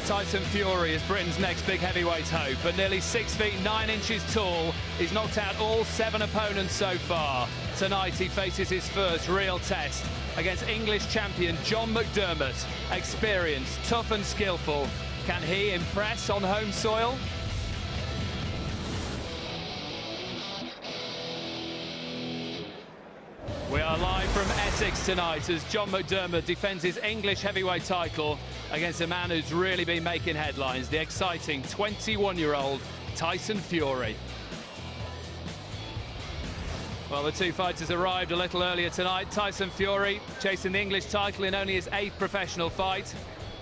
Tyson Fury is Britain's next big heavyweight hope. At nearly 6 feet 9 inches tall, he's knocked out all 7 opponents so far. Tonight he faces his first real test against English champion John McDermott. Experienced, tough and skillful. Can he impress on home soil? We are live from Essex tonight as John McDermott defends his English heavyweight title against a man who's really been making headlines, the exciting 21-year-old Tyson Fury. Well, the two fighters arrived a little earlier tonight. Tyson Fury chasing the English title in only his 8th professional fight.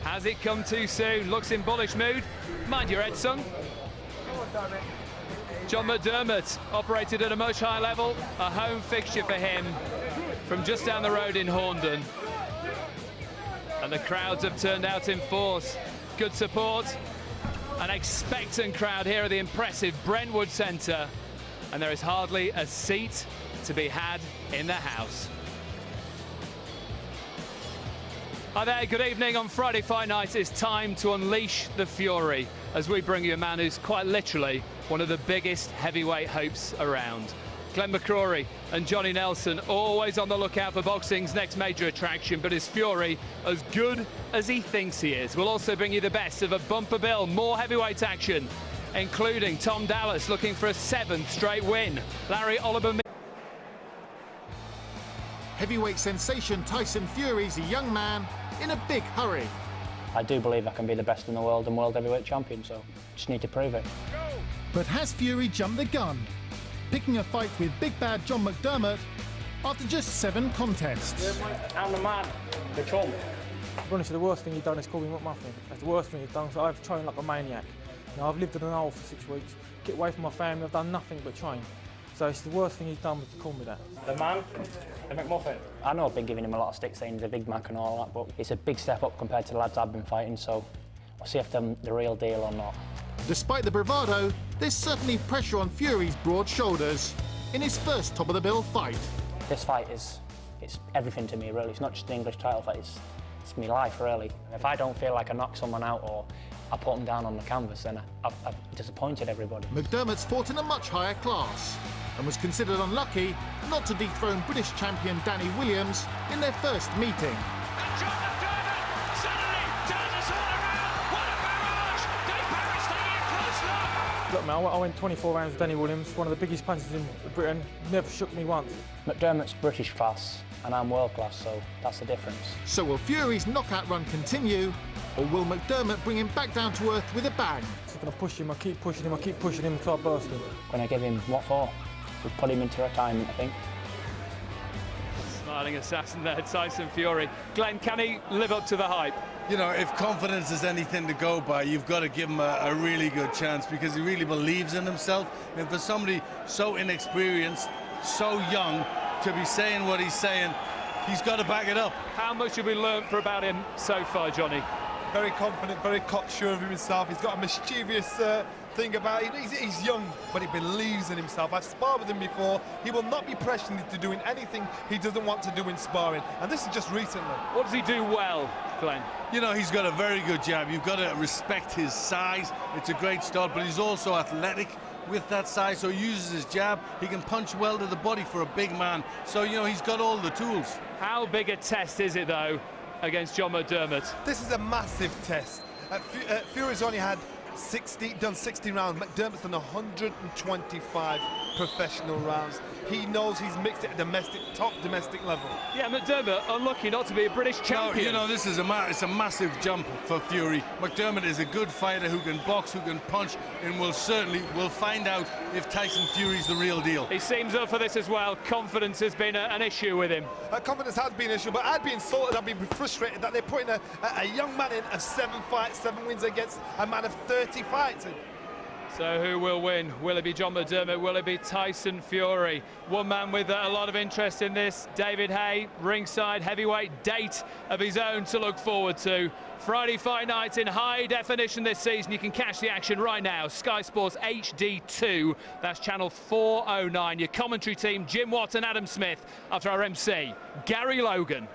Has it come too soon? Looks in bullish mood. Mind your head, son. John McDermott operated at a much higher level. A home fixture for him from just down the road in Horndon. And the crowds have turned out in force. Good support. An expectant crowd here at the impressive Brentwood Centre. And there is hardly a seat to be had in the house. Hi there, good evening. On Friday Fight Night, it's time to unleash the Fury as we bring you a man who's quite literally one of the biggest heavyweight hopes around. Glenn McCrory and Johnny Nelson always on the lookout for boxing's next major attraction, but is Fury as good as he thinks he is? We'll also bring you the best of a bumper bill, more heavyweight action, including Tom Dallas looking for a 7th straight win. Larry Oliver. Heavyweight sensation Tyson Fury's a young man in a big hurry. I do believe I can be the best in the world and world heavyweight champion, so just need to prove it. But has Fury jumped the gun, picking a fight with big bad John McDermott after just 7 contests? I'm the man, the chump. To be honest, the worst thing he's done is call me McMuffin. That's the worst thing he's done, so I've trained like a maniac. You know, I've lived in an hole for 6 weeks, get away from my family, I've done nothing but train. So it's the worst thing he's done was to call me that. The man, the McMuffin. I know I've been giving him a lot of stick saying he's a big Mac and all that, but it's a big step up compared to the lads I've been fighting, so we'll see if they're the real deal or not. Despite the bravado, there's certainly pressure on Fury's broad shoulders in his first top-of-the-bill fight. This fight it's everything to me, really. It's not just an English title fight, it's my life, really. If I don't feel like I knock someone out or I put them down on the canvas, then I've disappointed everybody. McDermott's fought in a much higher class and was considered unlucky not to dethrone British champion Danny Williams in their first meeting. And John McDermott suddenly turns us all around. What a barrage! Dave Parrish taking a close look. Look, man, I went 24 rounds with Danny Williams, one of the biggest punches in Britain, never shook me once. McDermott's British class and I'm world class, so that's the difference. So will Fury's knockout run continue, or will McDermott bring him back down to earth with a bang? I'm going to push him, I keep pushing him until I burst him. Gonna give him what for? We'll put him into retirement, I think. Smiling assassin there, Tyson Fury. Glenn, can he live up to the hype? You know, if confidence is anything to go by, you've got to give him a really good chance because he really believes in himself. And for somebody so inexperienced, so young, to be saying what he's saying, he's got to back it up. How much have we learned about him so far, Johnny? Very confident, very cocksure of himself. He's got a mischievous thing about it. He's young, but he believes in himself. I've sparred with him before. He will not be pressured into doing anything he doesn't want to do in sparring. And this is just recently. What does he do well, Glenn? You know, he's got a very good jab. You've got to respect his size. It's a great start, but he's also athletic with that size, so he uses his jab. He can punch well to the body for a big man. So, you know, he's got all the tools. How big a test is it, though, against John McDermott? This is a massive test. Fury's only had done 60 rounds. McDermott's done 125 professional rounds. He knows he's mixed it at top domestic level. Yeah, McDermott unlucky not to be a British champion. No, you know, this is it's a massive jump for Fury. McDermott is a good fighter who can box, who can punch, and we'll find out if Tyson Fury's the real deal. He seems up for this as well. Confidence has been an issue with him. Confidence has been an issue, but I'd be insulted, I'd be frustrated that they're putting a young man in of 7 fights, 7 wins against a man of 30 fights. So who will win? Will it be John McDermott? Will it be Tyson Fury? One man with a lot of interest in this, David Hay, ringside heavyweight date of his own to look forward to. Friday Fight Night in high definition this season. You can catch the action right now. Sky Sports HD2, that's channel 409. Your commentary team, Jim Watt and Adam Smith, after our MC, Gary Logan.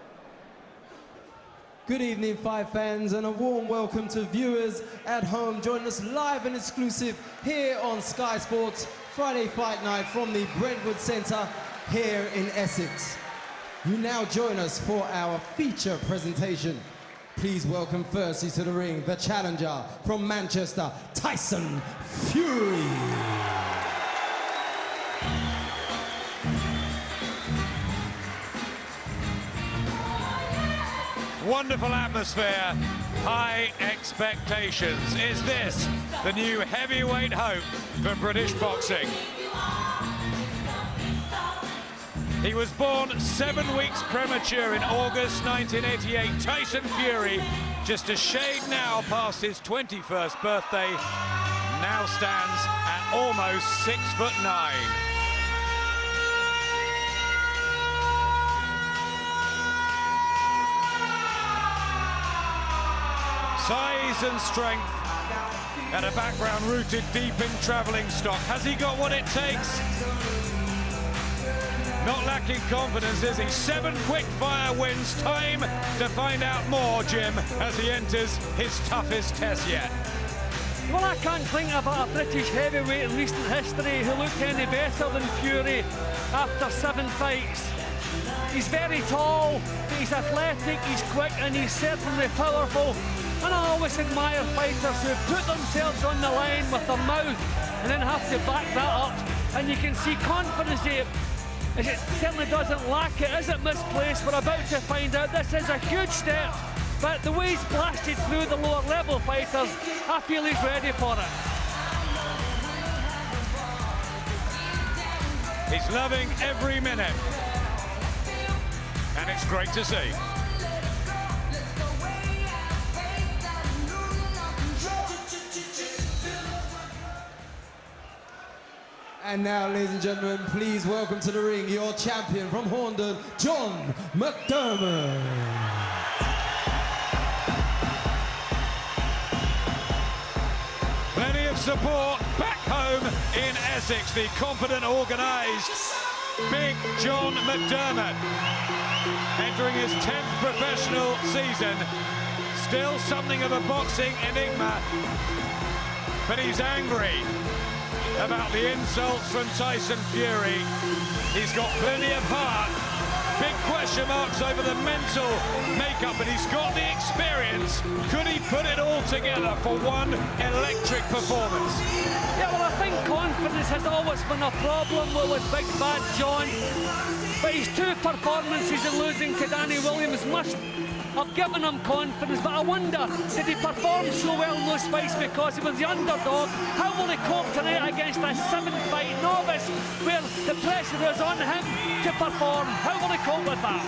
Good evening, Five fans, and a warm welcome to viewers at home joining us live and exclusive here on Sky Sports Friday Fight Night from the Brentwood Centre here in Essex. You now join us for our feature presentation. Please welcome firstly to the ring the challenger from Manchester, Tyson Fury. Wonderful atmosphere, high expectations. Is this the new heavyweight hope for British boxing? He was born 7 weeks premature in August 1988. Tyson Fury, just a shade now past his 21st birthday, now stands at almost 6'9". Size and strength and a background rooted deep in travelling stock. Has he got what it takes? Not lacking confidence, is he? 7 quick-fire wins. Time to find out more, Jim, as he enters his toughest test yet. Well, I can't think about a British heavyweight in recent history who looked any better than Fury after 7 fights. He's very tall, but he's athletic, he's quick, and he's certainly powerful. And I always admire fighters who put themselves on the line with their mouth and then have to back that up. And you can see confidence here. It certainly doesn't lack it. Is it misplaced? We're about to find out. This is a huge step, but the way he's blasted through the lower level fighters, I feel he's ready for it. He's loving every minute, and it's great to see. And now, ladies and gentlemen, please welcome to the ring your champion from Horndon, John McDermott. Plenty of support back home in Essex. The competent, organised Big John McDermott, entering his 10th professional season. Still something of a boxing enigma, but he's angry about the insults from Tyson Fury. He's got plenty of heart. Big question marks over the mental makeup, but he's got the experience. Could he put it all together for one electric performance? Yeah, well, I think confidence has always been a problem with Big Bad John. But his 2 performances in losing to Danny Williams must have given him confidence. But I wonder, did he perform so well in those fights because he was the underdog? How will he cope tonight against a 7-fight novice where the pressure is on him to perform? How will he cope with that?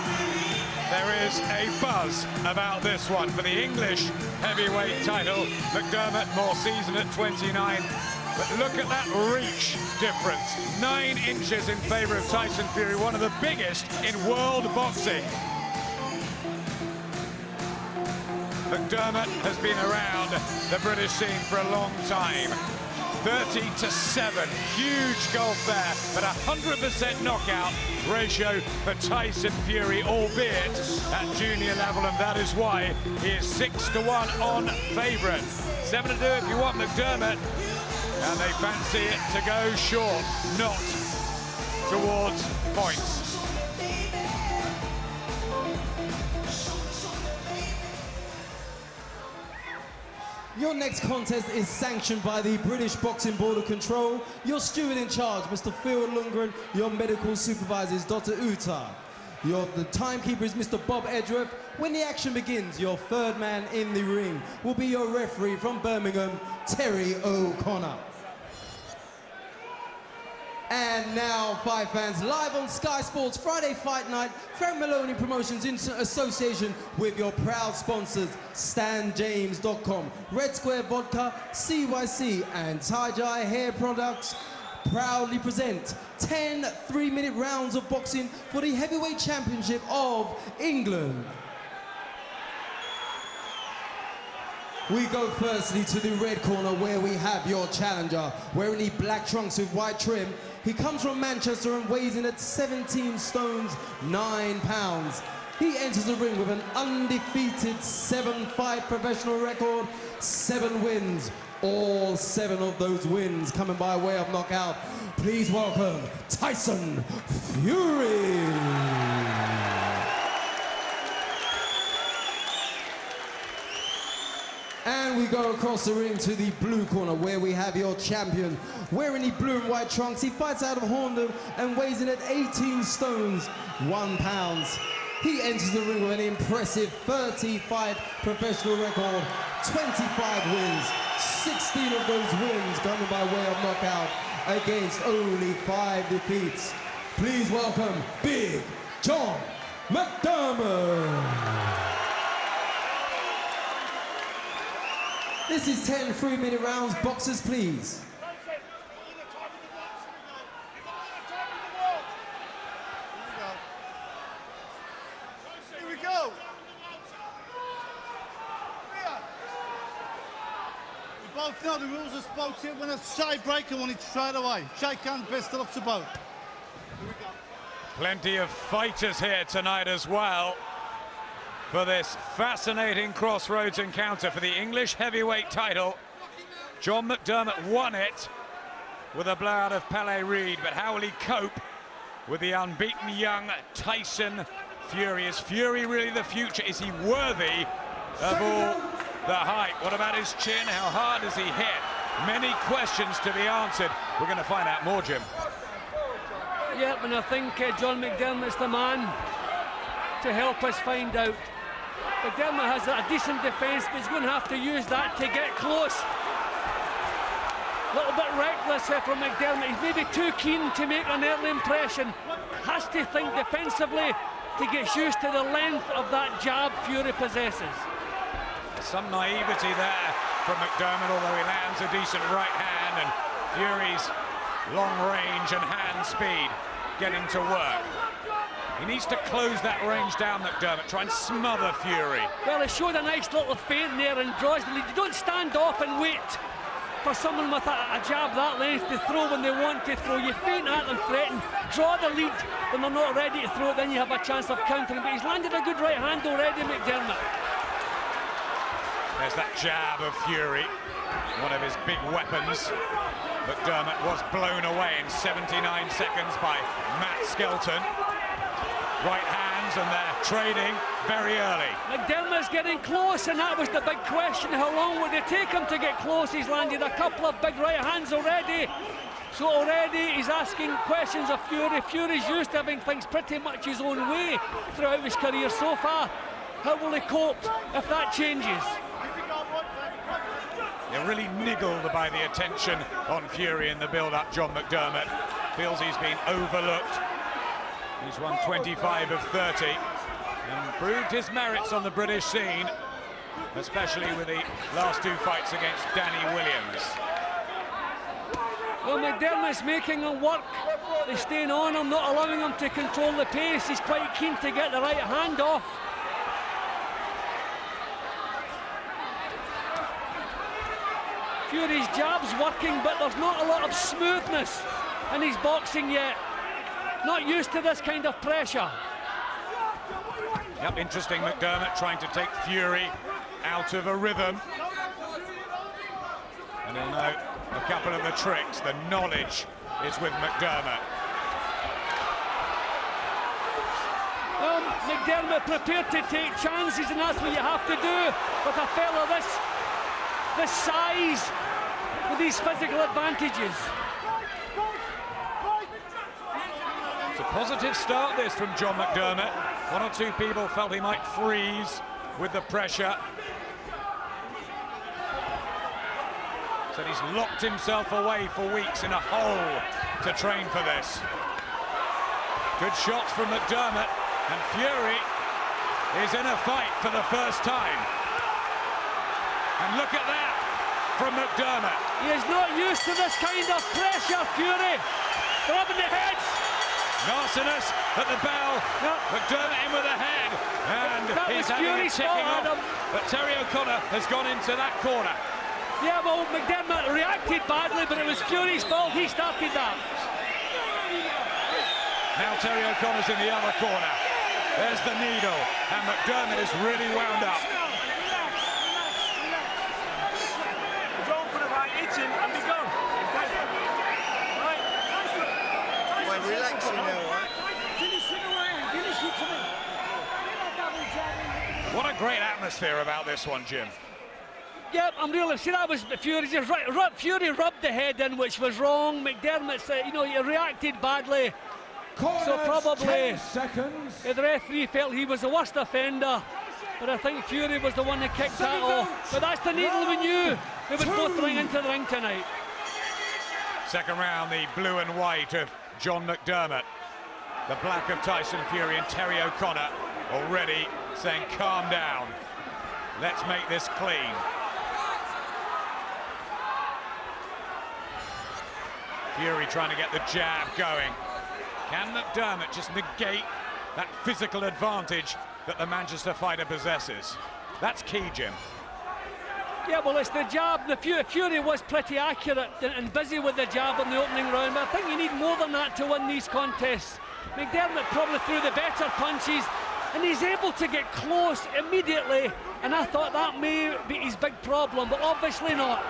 There is a buzz about this one for the English heavyweight title. McDermott more seasoned at 29. But look at that reach difference. 9 inches in favour of Tyson Fury, one of the biggest in world boxing. McDermott has been around the British scene for a long time. 30-7, huge gulf there, but 100% knockout ratio for Tyson Fury, albeit at junior level, and that is why he is 6-1 on favourite. 7-2 if you want McDermott, and they fancy it to go short, not towards points. Your next contest is sanctioned by the British Boxing Board of Control. Your steward in charge, Mr. Phil Lundgren. Your medical supervisor is Dr. Uta. The timekeeper is Mr. Bob Edgeworth. When the action begins, your 3rd man in the ring will be your referee from Birmingham, Terry O'Connor. And now, Five fans, live on Sky Sports Friday Fight Night, Frank Maloney Promotions in association with your proud sponsors, StanJames.com, Red Square Vodka, CYC, and Tie-Dye Hair Products proudly present 10 3-minute rounds of boxing for the Heavyweight Championship of England. We go firstly to the red corner where we have your challenger, wearing the black trunks with white trim. He comes from Manchester and weighs in at 17 stones, 9 pounds. He enters the ring with an undefeated 7-fight professional record, 7 wins. All 7 of those wins coming by way of knockout. Please welcome Tyson Fury. And we go across the ring to the blue corner where we have your champion. Wearing the blue and white trunks, he fights out of Horndon and weighs in at 18 stones, 1 pound. He enters the ring with an impressive 30-fight professional record, 25 wins, 16 of those wins coming by way of knockout against only 5 defeats. Please welcome Big John McDermott. This is 10 3-minute rounds. Boxers, please. Here we go. We both know the rules of sports here. When a side break, I want it straight away. Shake hands, best of luck to both. Here we go. Plenty of fighters here tonight as well for this fascinating crossroads encounter for the English heavyweight title. John McDermott won it with a blowout of Pelé Reid, but how will he cope with the unbeaten young Tyson Fury? Is Fury really the future? Is he worthy of all the hype? What about his chin? How hard has he hit? Many questions to be answered. We're going to find out more, Jim. Yep, and I think John McDermott's the man to help us find out. McDermott has a decent defence, but he's going to have to use that to get close. A little bit reckless here from McDermott. He's maybe too keen to make an early impression. Has to think defensively to get used to the length of that jab Fury possesses. Some naivety there from McDermott, although he lands a decent right hand, and Fury's long range and hand speed getting to work. He needs to close that range down, McDermott, try and smother Fury. Well, he showed a nice little feint there and draws the lead. You don't stand off and wait for someone with a jab that length to throw when they want to throw. You feint at them, threaten, draw the lead when they're not ready to throw it, then you have a chance of countering. But he's landed a good right hand already, McDermott. There's that jab of Fury, one of his big weapons. McDermott was blown away in 79 seconds by Matt Skelton. Right hands, and they're trading very early. McDermott's getting close, and that was the big question. How long would it take him to get close? He's landed a couple of big right hands already. So already he's asking questions of Fury. Fury's used to having things pretty much his own way throughout his career so far. How will he cope if that changes? They're really niggled by the attention on Fury in the build-up. John McDermott feels he's been overlooked. He's won 25 of 30 and proved his merits on the British scene, especially with the last 2 fights against Danny Williams. Well, McDermott's making him work. He's staying on him, not allowing him to control the pace. He's quite keen to get the right hand off. Fury's jab's working, but there's not a lot of smoothness in his boxing yet. Not used to this kind of pressure. Yep, interesting, McDermott trying to take Fury out of a rhythm. And he'll know a couple of the tricks. The knowledge is with McDermott. McDermott prepared to take chances, and that's what you have to do with a fella this size, with these physical advantages. It's a positive start, this, from John McDermott. 1 or 2 people felt he might freeze with the pressure. Said he's locked himself away for weeks in a hole to train for this. Good shots from McDermott, and Fury is in a fight for the first time. And look at that from McDermott. He is not used to this kind of pressure, Fury. Grabbing the heads. Narcissus at the bell, McDermott in with a head, and he's having a ticking off, but Terry O'Connor has gone into that corner. Yeah, well, McDermott reacted badly, but it was Fury's fault. He started that. Now Terry O'Connor's in the other corner. There's the needle, and McDermott is really wound up. Go for the right, hit him and be gone. Well, relaxing now, right? Finish it away, finish it to me. What a great atmosphere about this one, Jim. Yeah, I'm really. See, that was Fury. Just Fury rubbed the head in, which was wrong. McDermott said, you know, he reacted badly. Corners, so probably 10 seconds. The referee felt he was the worst offender, but I think Fury was the one that kicked that off. But that's the needle we knew they would both bring into the ring tonight. Second round, the blue and white of John McDermott. The black of Tyson Fury and Terry O'Connor already saying, calm down. Let's make this clean. Fury trying to get the jab going. Can McDermott just negate that physical advantage that the Manchester fighter possesses? That's key, Jim. Yeah, well, it's the jab. The Fury was pretty accurate and busy with the jab in the opening round, but I think you need more than that to win these contests. McDermott probably threw the better punches, and he's able to get close immediately, and I thought that may be his big problem, but obviously not.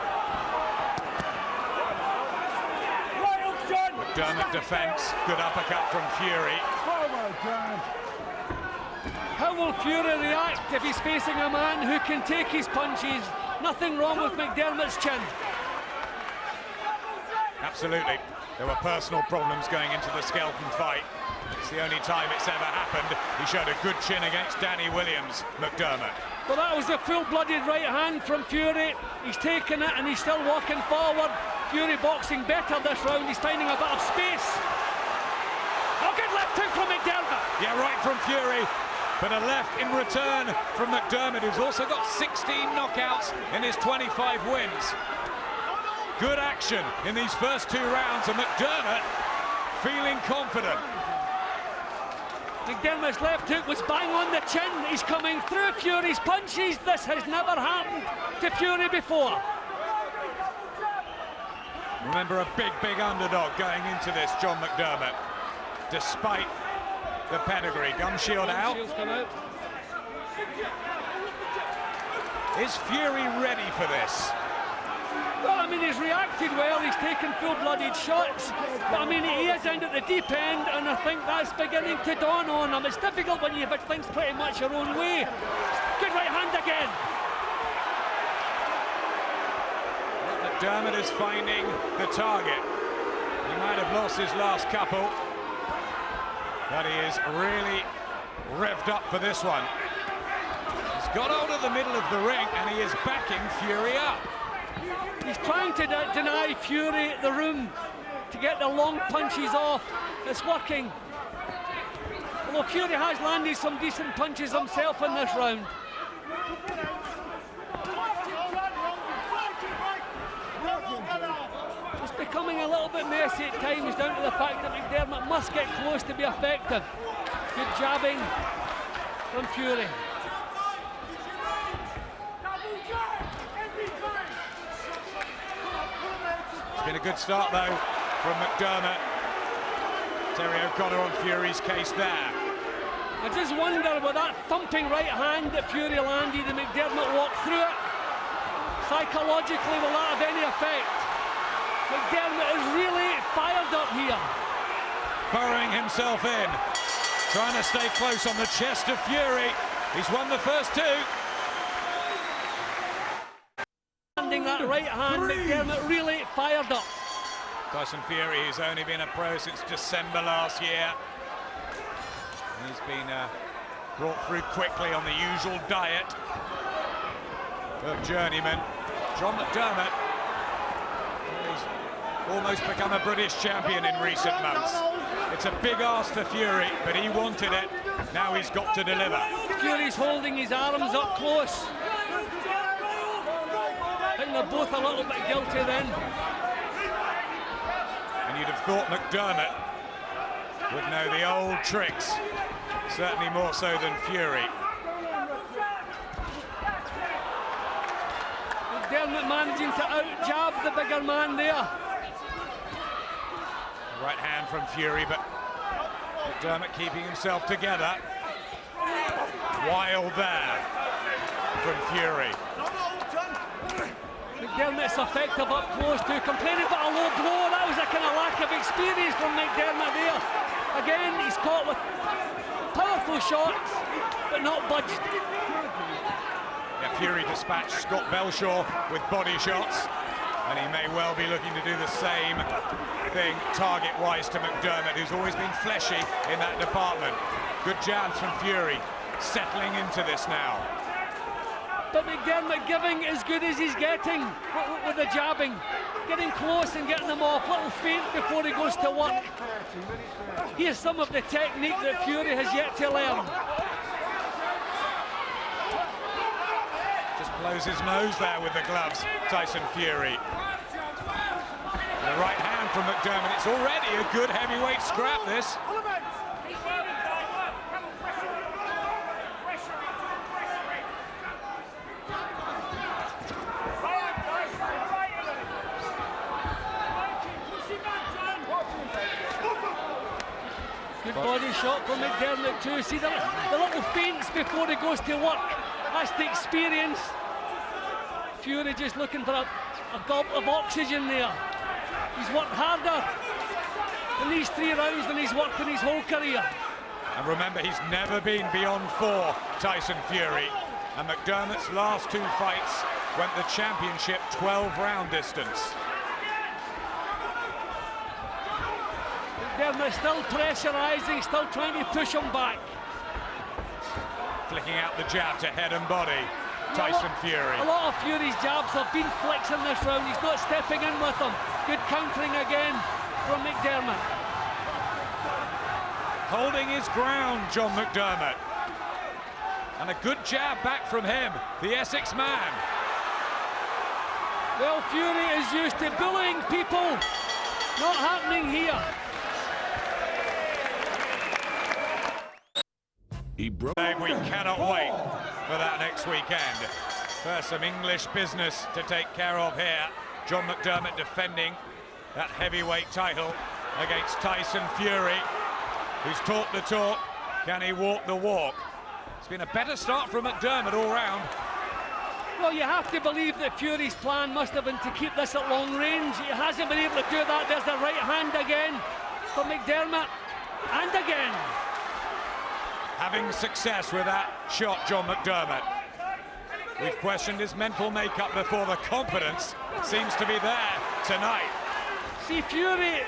McDermott defence, good uppercut from Fury. Oh my God. How will Fury react if he's facing a man who can take his punches? Nothing wrong with McDermott's chin. Absolutely. There were personal problems going into the Skelton fight. It's the only time it's ever happened. He showed a good chin against Danny Williams, McDermott. Well, that was a full-blooded right hand from Fury. He's taken it and he's still walking forward. Fury boxing better this round. He's finding a bit of space. Oh, good left hook from McDermott. Yeah, right from Fury. But a left in return from McDermott, who's also got 16 knockouts in his 25 wins. Good action in these first two rounds, and McDermott feeling confident. McDermott's left hook was bang on the chin. He's coming through Fury's punches. This has never happened to Fury before. Remember, a big underdog going into this, John McDermott. Despite the pedigree. Gum shield out. Is Fury ready for this? Well, I mean, he's reacted well. He's taken full-blooded shots. But, I mean, he is in at the deep end, and I think that's beginning to dawn on him. It's difficult when you've had things pretty much your own way. Good right hand again. McDermott is finding the target. He might have lost his last couple, but he is really revved up for this one. He's got hold of the middle of the ring, and he is backing Fury up. He's trying to deny Fury the room to get the long punches off. It's working. Although Fury has landed some decent punches himself in this round. It's becoming a little bit messy at times, down to the fact that McDermott must get close to be effective. Good jabbing from Fury. It's been a good start, though, from McDermott. Terry O'Connor on Fury's case there. I just wonder, with that thumping right hand that Fury landed and McDermott walked through it, psychologically, will that have any effect? McDermott is really fired up here. Burrowing himself in, trying to stay close on the chest of Fury. He's won the first two. Landing that right hand, McDermott really fired up. Tyson Fury, who's only been a pro since December last year. He's been brought through quickly on the usual diet of journeyman. John McDermott, he's almost become a British champion in recent months. It's a big ask for Fury, but he wanted it. Now he's got to deliver. Fury's holding his arms up close. I think they're both a little bit guilty then. And you'd have thought McDermott would know the old tricks, certainly more so than Fury. McDermott managing to out-jab the bigger man there. Right hand from Fury, but McDermott keeping himself together. Wild there from Fury. McDermott's effective up close too, complaining about a low blow. That was a kind of lack of experience from McDermott there. Again, he's caught with powerful shots, but not budged. Yeah, Fury dispatched Scott Belshaw with body shots, and he may well be looking to do the same thing target-wise to McDermott, who's always been fleshy in that department. Good jabs from Fury, settling into this now. But McDermott giving as good as he's getting with the jabbing, getting close and getting them off, little feint before he goes to work. Here's some of the technique that Fury has yet to learn. Just blows his nose there with the gloves, Tyson Fury. The right hand from McDermott. It's already a good heavyweight scrap, this. Good body shot from McDermott too. See the little feints before he goes to work. That's the experience. Fury just looking for a gulp of oxygen there. He's worked harder in these 3 rounds than he's worked in his whole career. And remember, he's never been beyond 4, Tyson Fury. And McDermott's last 2 fights went the championship 12-round distance. McDermott still pressurising, still trying to push him back. Flicking out the jab to head and body, Tyson Fury. A lot of Fury's jabs have been flicks in this round. He's not stepping in with them. Good countering again from McDermott. Holding his ground, John McDermott. And a good jab back from him, the Essex man. Well, Fury is used to bullying people. Not happening here. We cannot wait for that next weekend. First, some English business to take care of here. John McDermott defending that heavyweight title against Tyson Fury, who's talked the talk. Can he walk the walk? It's been a better start from McDermott all round. Well, you have to believe that Fury's plan must have been to keep this at long range. He hasn't been able to do that. There's the right hand again from McDermott, and again. Having success with that shot, John McDermott. We've questioned his mental makeup before. The confidence seems to be there tonight. See, Fury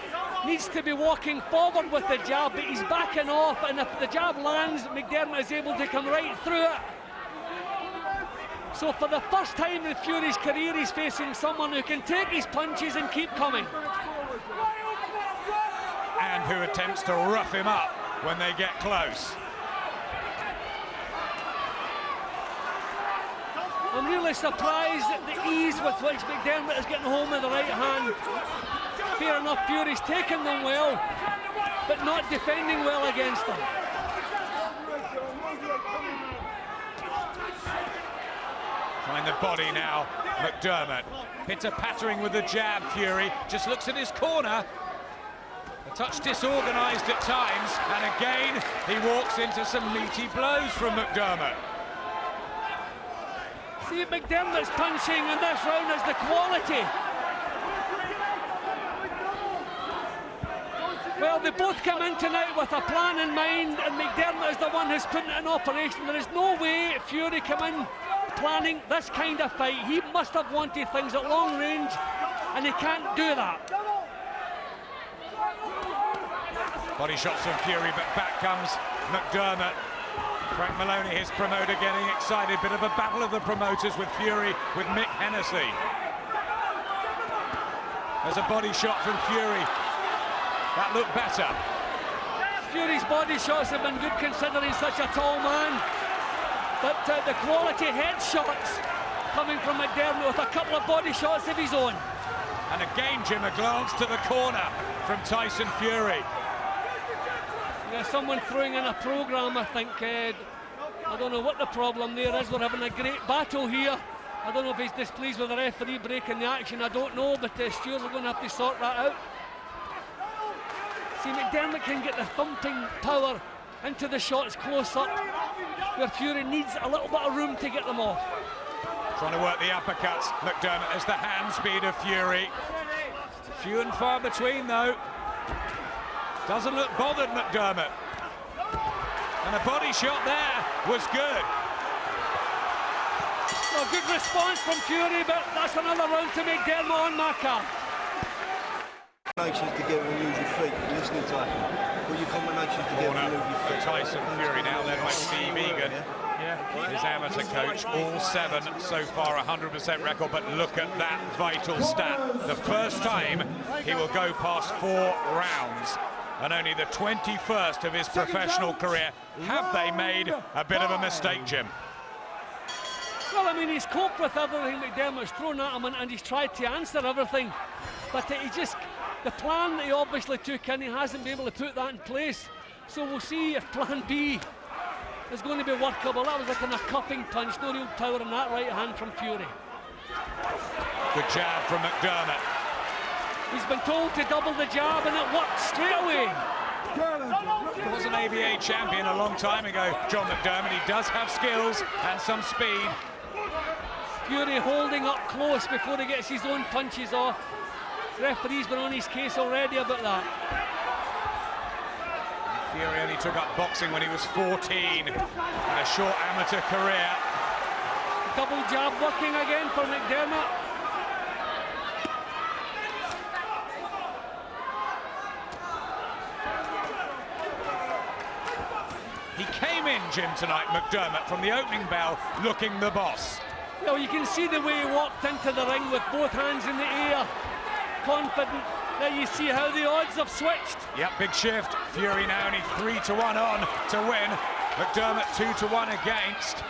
needs to be walking forward with the jab, but he's backing off, and if the jab lands, McDermott is able to come right through it. So for the first time in Fury's career, he's facing someone who can take his punches and keep coming. And who attempts to rough him up when they get close. I'm really surprised at the ease with which McDermott is getting home with the right hand. Fair enough, Fury's taken them well, but not defending well against them. Find the body now, McDermott. Pitter-pattering with the jab, Fury. Just looks at his corner. A touch disorganised at times, and again, he walks into some meaty blows from McDermott. See, McDermott's punching in this round is the quality. Well, they both come in tonight with a plan in mind, and McDermott is the one who's putting it in operation. There is no way Fury come in planning this kind of fight. He must have wanted things at long range, and he can't do that. Body shots from Fury, but back comes McDermott. Frank Maloney, his promoter, getting excited. Bit of a battle of the promoters with Fury, with Mick Hennessy. There's a body shot from Fury. That looked better. Fury's body shots have been good considering such a tall man. But the quality headshots coming from McDermott with a couple of body shots of his own. And again, Jim, a glance to the corner from Tyson Fury. There's someone throwing in a programme, I think. I don't know what the problem there is. We're having a great battle here. I don't know if he's displeased with the referee breaking the action. I don't know, but Stuart, we're going to have to sort that out. See, McDermott can get the thumping power into the shots close up. where Fury needs a little bit of room to get them off. Trying to work the uppercuts. McDermott has the hand speed of Fury. Few and far between, though. Doesn't look bothered, McDermott. And a body shot there was good. Well, good response from Fury, but that's another round to McDermott on Maka. Combinations to get him to move your feet. Listening to him. What your combinations to get him to move your feet. Tyson Fury now led by Steve Egan. His amateur coach, all 7 so far, 100% record, but look at that vital stat. The first time he will go past 4 rounds, and only the 21st of his professional career. Have they made a bit of a mistake, Jim? Well, I mean, he's coped with everything McDermott's thrown at him, and he's tried to answer everything, but he just, the plan that he obviously took in, he hasn't been able to put that in place. So we'll see if plan B is going to be workable. That was like a cuffing punch, no real power in that right hand from Fury. Good jab from McDermott. He's been told to double the jab and it worked straight away. He was an ABA champion a long time ago, John McDermott. He does have skills and some speed. Fury holding up close before he gets his own punches off. The referee's been on his case already about that. Fury only took up boxing when he was 14 in a short amateur career. Double jab working again for McDermott. He came in, Jim, tonight, McDermott, from the opening bell, looking the boss. Well, you can see the way he walked into the ring with both hands in the air, confident. There you see how the odds have switched. Yep, big shift. Fury now only 3-1 on to win. McDermott 2-1 against.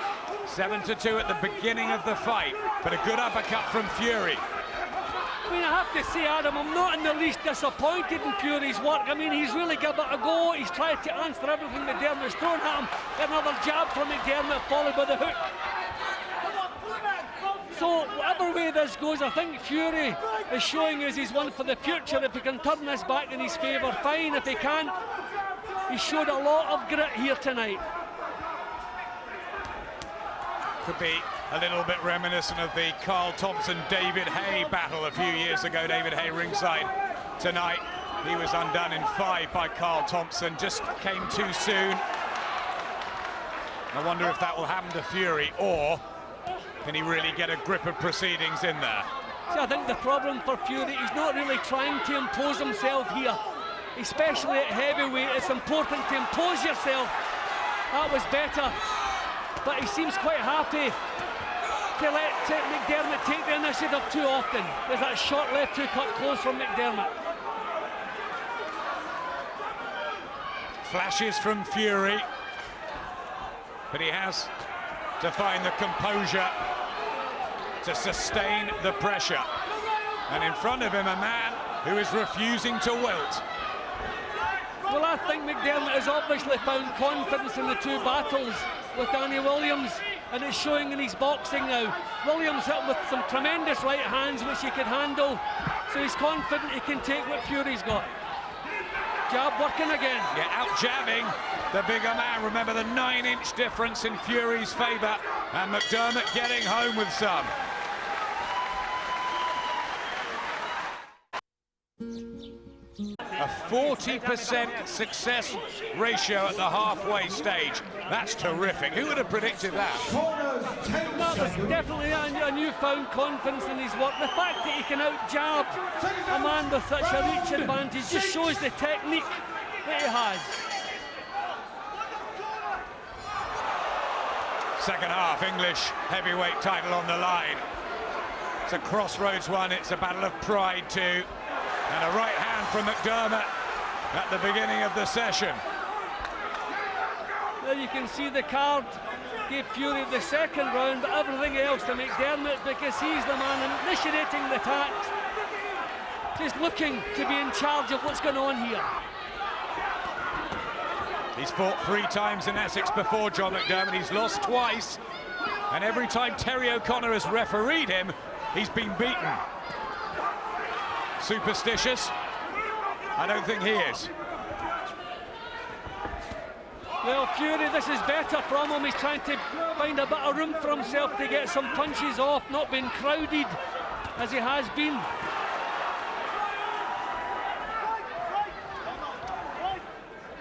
7-2 at the beginning of the fight, but a good uppercut from Fury. I mean, I have to say, Adam, I'm not in the least disappointed in Fury's work. I mean, he's really given it a go. He's tried to answer everything McDermott's thrown at him. Another jab from McDermott, followed by the hook. So, whatever way this goes, I think Fury is showing us he's one for the future. If he can turn this back in his favour, fine. If he can't, he showed a lot of grit here tonight. Could be a little bit reminiscent of the Carl Thompson-David Hay battle a few years ago. David Hay ringside tonight. He was undone in 5 by Carl Thompson. Just came too soon. I wonder if that will happen to Fury, or can he really get a grip of proceedings in there? See, I think the problem for Fury, he's not really trying to impose himself here. Especially at heavyweight, it's important to impose yourself. That was better. But he seems quite happy to let McDermott take the initiative too often. There's that short left hook up close from McDermott. Flashes from Fury, but he has to find the composure to sustain the pressure. And in front of him, a man who is refusing to wilt. Well, I think McDermott has obviously found confidence in the 2 battles with Danny Williams, and it's showing in his boxing now. Williams hit with some tremendous right hands which he could handle, so he's confident he can take what Fury's got. Jab working again. Yeah, out jabbing the bigger man. Remember the 9-inch difference in Fury's favour, and McDermott getting home with some. A 40% success ratio at the halfway stage. That's terrific. Who would have predicted that? That was definitely a newfound confidence in his work. The fact that he can out-jab a man with such a reach advantage just shows the technique that he has. Second half, English heavyweight title on the line. It's a crossroads one, it's a battle of pride too. And a right hand from McDermott at the beginning of the session. There you can see the card gave Fury the second round, but everything else to McDermott because he's the man initiating the attacks. Just looking to be in charge of what's going on here. He's fought 3 times in Essex before, John McDermott. He's lost twice. And every time Terry O'Connor has refereed him, he's been beaten. Superstitious? I don't think he is. Well, Fury, this is better from him. He's trying to find a bit of room for himself to get some punches off, not being crowded as he has been.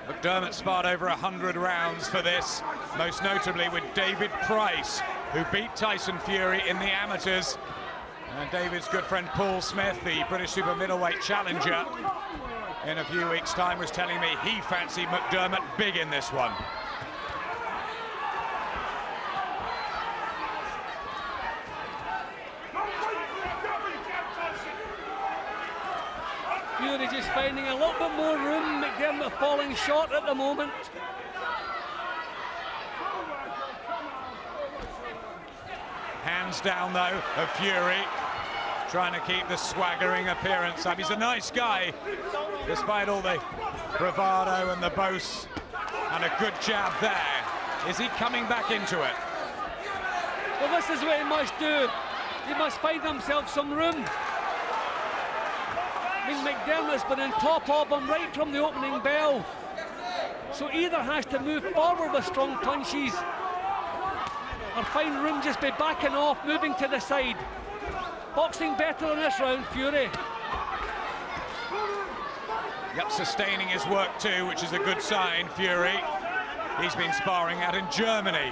McDermott sparred over 100 rounds for this, most notably with David Price, who beat Tyson Fury in the amateurs. And David's good friend Paul Smith, the British super middleweight challenger, in a few weeks' time was telling me he fancied McDermott big in this one. Fury just finding a little bit more room. McDermott falling short at the moment. Hands down, though, of Fury, trying to keep the swaggering appearance up. He's a nice guy, despite all the bravado and the boast, and a good jab there. Is he coming back into it? Well, this is what he must do. He must find himself some room. I mean, McDermott's been on top of him right from the opening bell. So either has to move forward with strong punches or find room just by backing off, moving to the side. Boxing better in this round, Fury. Yep, sustaining his work too, which is a good sign, Fury. He's been sparring out in Germany.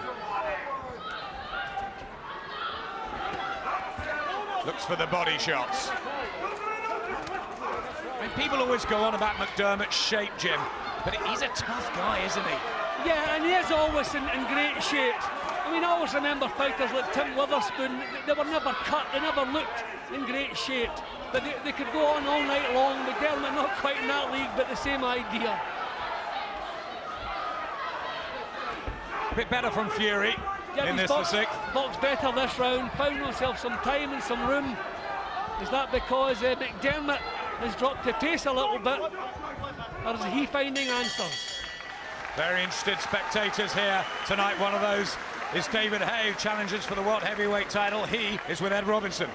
Looks for the body shots. And people always go on about McDermott's shape, Jim, but he's a tough guy, isn't he? Yeah, and he is always in great shape. I mean, I always remember fighters like Tim Witherspoon, they were never cut, they never looked in great shape. But they could go on all night long. McDermott not quite in that league, but the same idea. A bit better from Fury in this the sixth. Boxed better this round, found himself some time and some room. Is that because McDermott has dropped the pace a little bit, or is he finding answers? Very interested spectators here tonight. One of those is David Hay, who challenges for the world heavyweight title. He is with Ed Robinson.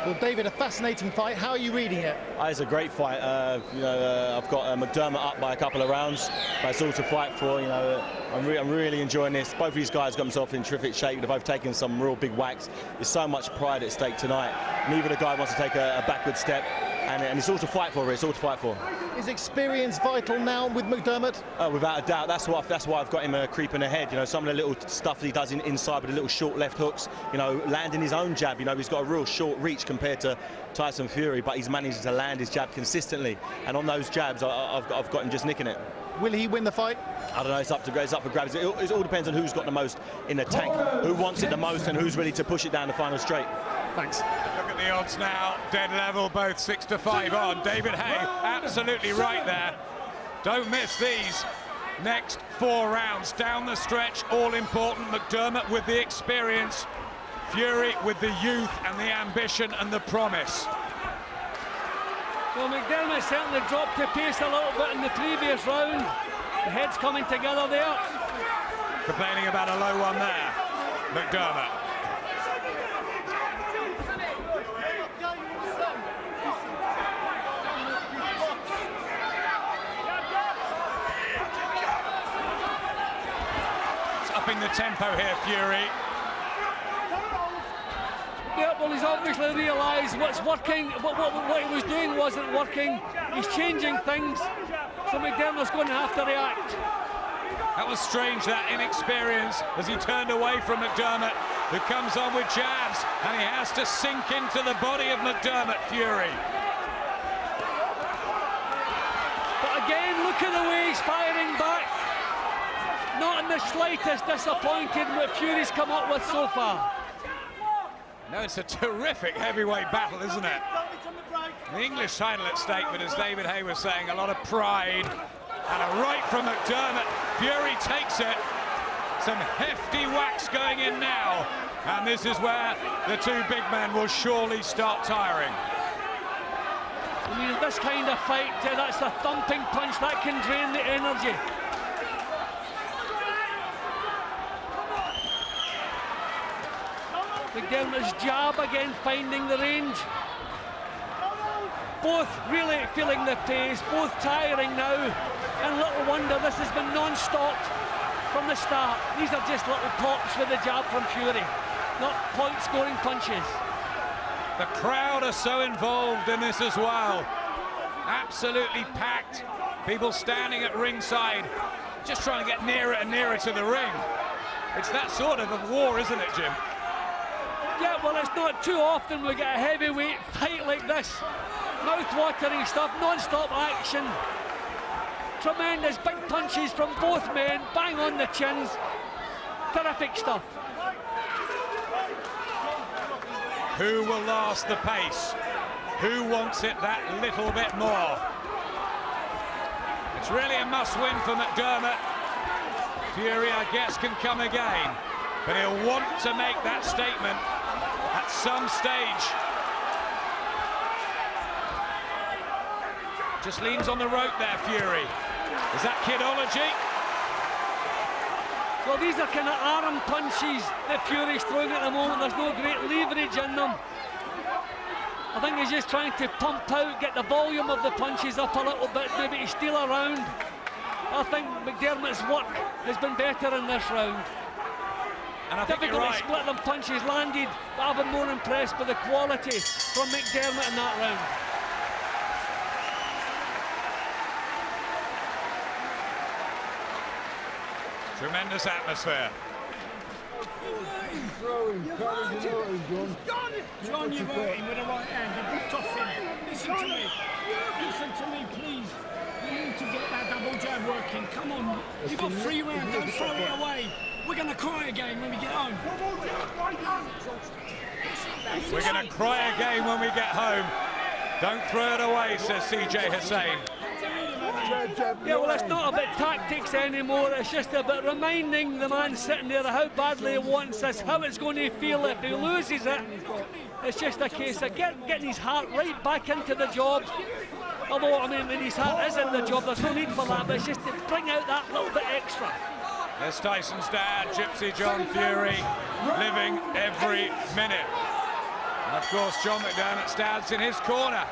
Well, David, a fascinating fight. How are you reading it? It's a great fight. I've got McDermott up by a couple of rounds. But it's all to fight for. I'm really enjoying this. Both of these guys got themselves in terrific shape. They're both taking some real big whacks. There's so much pride at stake tonight. Neither the guy wants to take a backward step. And it's all to fight for. It's all to fight for. Is experience vital now with McDermott? Without a doubt. That's why I've got him creeping ahead. Some of the little stuff that he does inside with the little short left hooks. Landing his own jab. He's got a real short reach compared to Tyson Fury, but he's managed to land his jab consistently. And on those jabs, I've got him just nicking it. Will he win the fight? I don't know. It's up for grabs. It all depends on who's got the most in the tank, who wants it the most, and who's ready to push it down the final straight. Thanks. Look at the odds now, dead level, both 6-5 on. David Hay, absolutely right there. Don't miss these next 4 rounds. Down the stretch, all important. McDermott with the experience, Fury with the youth and the ambition and the promise. Well, McDermott certainly dropped the pace a little bit in the previous round. The heads coming together there. Complaining about a low one there, McDermott. Upping the tempo here, Fury. Yeah, well, he's obviously realised what's working, what he was doing wasn't working. He's changing things, so McDermott's going to have to react. That was strange, that inexperience, as he turned away from McDermott, who comes on with jabs, and he has to sink into the body of McDermott, Fury. But again, look at the way he's firing back. Not in the slightest disappointed what Fury's come up with so far. No, it's a terrific heavyweight battle, isn't it? The English title at stake, but as David Hay was saying, a lot of pride. And a right from McDermott. Fury takes it. Some hefty whacks going in now. And this is where the two big men will surely start tiring. I mean, this kind of fight, that's a thumping punch, that can drain the energy. McDermott's jab again finding the range. Both really feeling the pace, both tiring now, and little wonder this has been non-stop. from the start. These are just little pops with the jab from Fury, not point-scoring punches. The crowd are so involved in this as well. Absolutely packed. People standing at ringside, just trying to get nearer and nearer to the ring. It's that sort of a war, isn't it, Jim? Yeah, well, it's not too often we get a heavyweight fight like this. Mouth-watering stuff, non-stop action. Tremendous big punches from both men, bang on the chins. Terrific stuff. Who will last the pace? Who wants it that little bit more? It's really a must-win for McDermott. Fury, I guess, can come again, but he'll want to make that statement at some stage. Just leans on the rope there, Fury. Is that kidology? Well, these are kind of arm punches that Fury's throwing at the moment. There's no great leverage in them. I think he's just trying to pump out, get the volume of the punches up a little bit, maybe to steal a round. I think McDermott's work has been better in this round. And I think difficult you're right. to split them punches landed, but I've been more impressed with the quality from McDermott in that round. Tremendous atmosphere. John, you hurt him with a right hand. You booked off him. Listen to me. Listen to me, please. You need to get that double jab working. Come on. You've got 3 rounds. Don't throw it away. We're going to cry again when we get home. We're going to cry again when we get home. Don't throw it away, says CJ Hussain. Yeah, well, it's not about tactics anymore. It's just about reminding the man sitting there how badly he wants this, how it's going to feel if he loses it. It's just a case of getting his heart right back into the job. Although, I mean, when his heart is in the job, there's no need for that, but it's just to bring out that little bit extra. There's Tyson's dad, Gypsy John Fury, living every minute. And of course, John McDermott stands in his corner.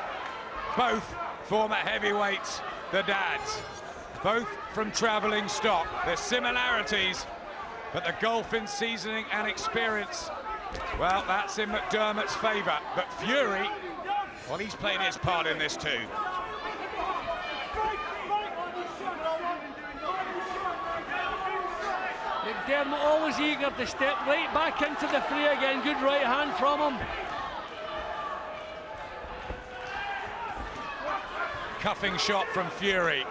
Both former heavyweights, the dads. Both from travelling stock. There's similarities, but the golf in seasoning and experience, well, that's in McDermott's favour. But Fury, well, he's played his part in this too. McDermott always eager to step right back into the fray again. Good right hand from him. Cuffing shot from Fury.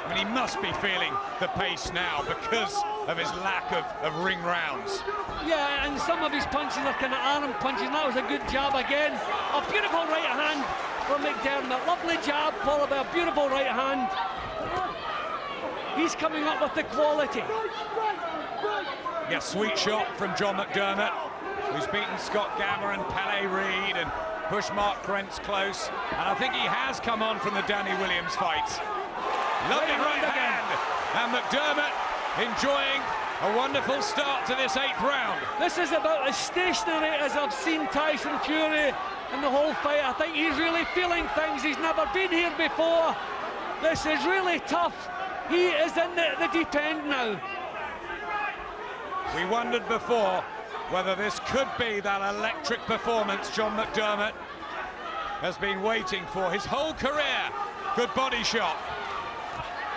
I mean, he must be feeling the pace now because of his lack of ring rounds. Yeah, and some of his punches are kind of arm punches, and that was a good jab again. A beautiful right hand from McDermott. Lovely jab followed by a beautiful right hand. He's coming up with the quality. Yeah, sweet shot from John McDermott, who's beaten Scott Gammer and Pele Reed and pushed Mark Krentz close. And I think he has come on from the Danny Williams fights. Lovely right hand. And McDermott enjoying a wonderful start to this 8th round. This is about as stationary as I've seen Tyson Fury in the whole fight. I think he's really feeling things. He's never been here before. This is really tough. He is in the deep end now. We wondered before whether this could be that electric performance John McDermott has been waiting for his whole career. Good body shot.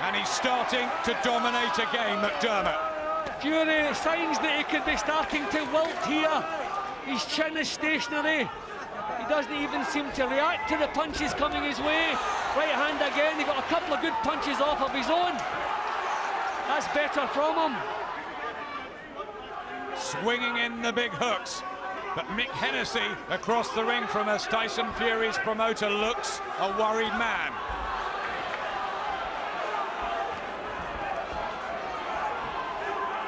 And he's starting to dominate again, McDermott. Fury signs that he could be starting to wilt here. His chin is stationary. He doesn't even seem to react to the punches coming his way. Right hand again, he got a couple of good punches off of his own. That's better from him. Swinging in the big hooks. But Mick Hennessy across the ring from us, Tyson Fury's promoter, looks a worried man.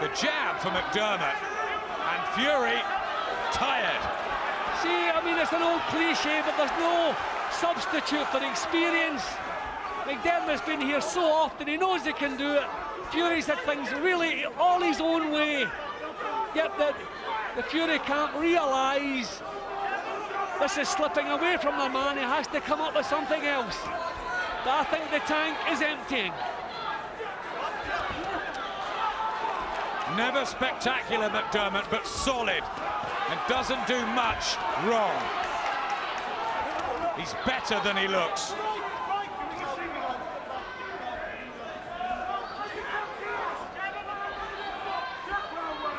The jab for McDermott. And Fury tired. See, I mean, it's an old cliche, but there's no substitute for experience. McDermott's been here so often, he knows he can do it. Fury's had things really all his own way. Yet the Fury can't realise this is slipping away from the man. He has to come up with something else. But I think the tank is emptying. Never spectacular, McDermott, but solid, and doesn't do much wrong. He's better than he looks.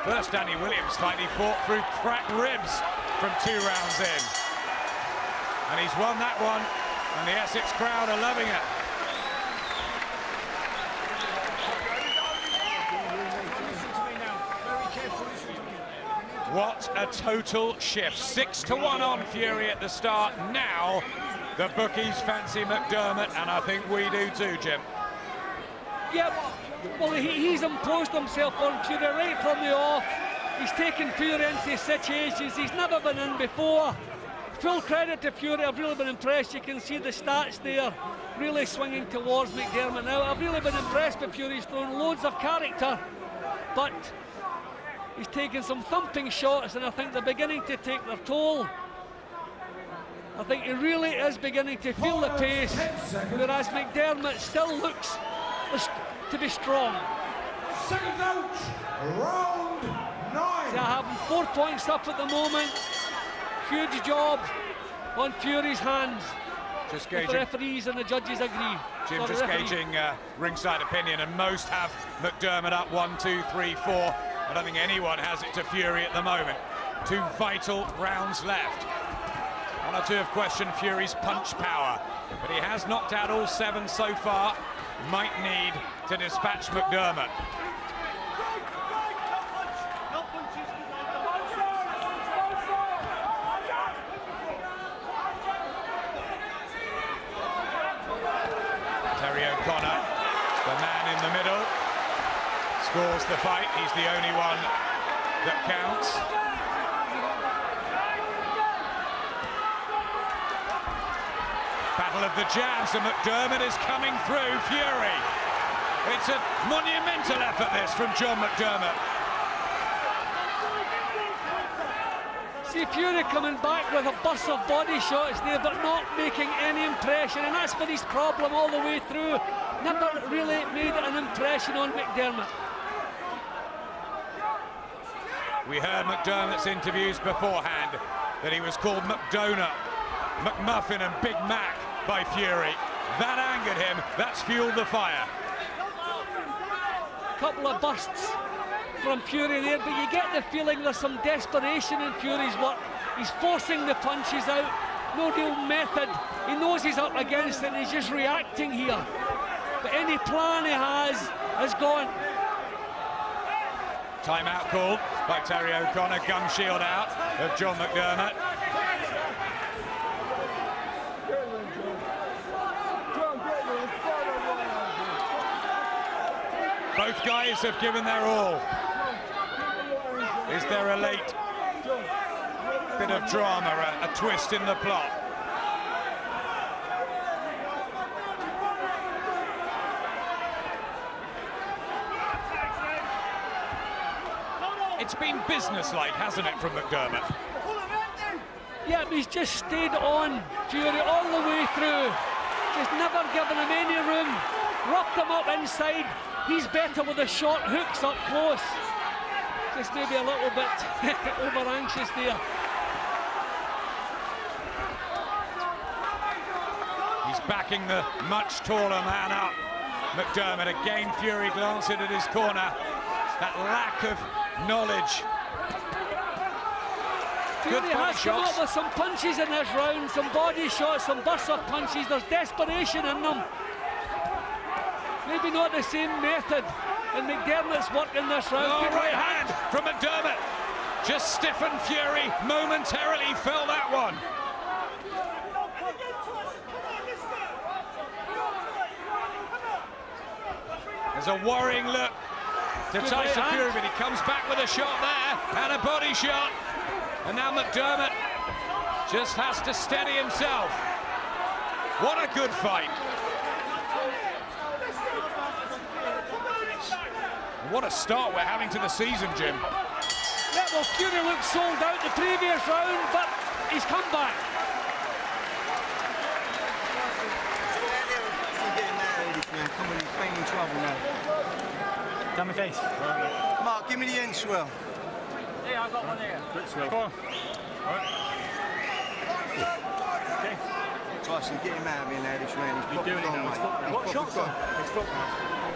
First Danny Williams fight, he fought through cracked ribs from 2 rounds in. And he's won that one, and the Essex crowd are loving it. What a total shift. 6-1 on Fury at the start. Now the bookies fancy McDermott, and I think we do too, Jim. Yeah, well, he's imposed himself on Fury right from the off. He's taken Fury into situations he's never been in before. Full credit to Fury, I've really been impressed. You can see the stats there, really swinging towards McDermott now. I've really been impressed with Fury. He's thrown loads of character, but he's taken some thumping shots, and I think they're beginning to take their toll. I think he really is beginning to feel the pace, whereas McDermott still looks to be strong. Second out, round 9. They are having 4 points up at the moment. Huge job on Fury's hands. Just gauging. The referees and the judges agree. Jim, just gauging ringside opinion, and most have McDermott up 1, 2, 3, 4. I don't think anyone has it to Fury at the moment. 2 vital rounds left. 1 or 2 have questioned Fury's punch power, but he has knocked out all 7 so far. Might need to dispatch McDermott. Terry O'Connor, the man in the middle, scores the fight. He's the only one that counts. Battle of the jabs, and McDermott is coming through Fury. It's a monumental effort, this, from John McDermott. See Fury coming back with a bus of body shots there, but not making any impression, and that's been his problem all the way through. Never really made an impression on McDermott. We heard McDermott's interviews beforehand that he was called McDonut, McMuffin and Big Mac by Fury. That angered him, that's fueled the fire. Couple of busts from Fury there, but you get the feeling there's some desperation in Fury's work. He's forcing the punches out, no real method. He knows he's up against it and he's just reacting here. But any plan he has gone. Timeout called by Terry O'Connor, gun shield out of John McDermott. Both guys have given their all. Is there a late bit of drama, a twist in the plot? It's been businesslike, hasn't it, from McDermott? Yeah, but he's just stayed on Fury all the way through. Just never given him any room. Roughed him up inside. He's better with the short hooks up close. Just maybe a little bit over anxious there. He's backing the much taller man up. McDermott again, Fury glancing at his corner. That lack of knowledge. Fury has come up with some punches in this round, some body shots, some bursts of punches. There's desperation in them. Maybe not the same method in McDermott's work in this round. Oh, right hand from McDermott. Just stiffened Fury, momentarily fell that one. There's a worrying look to Tyson Fury, but he comes back with a shot there and a body shot. And now McDermott just has to steady himself. What a good fight. What a start we're having to the season, Jim. Yeah, well, Fury looked sold out the previous round, but he's come back. Come on, you're playing in trouble now. Down my face. Mark, give me the end swell. Yeah, I got one there. Quick swell. Go on. Okay. Tyson, get him out of here now this round. He's doing it now. What shots? It's football.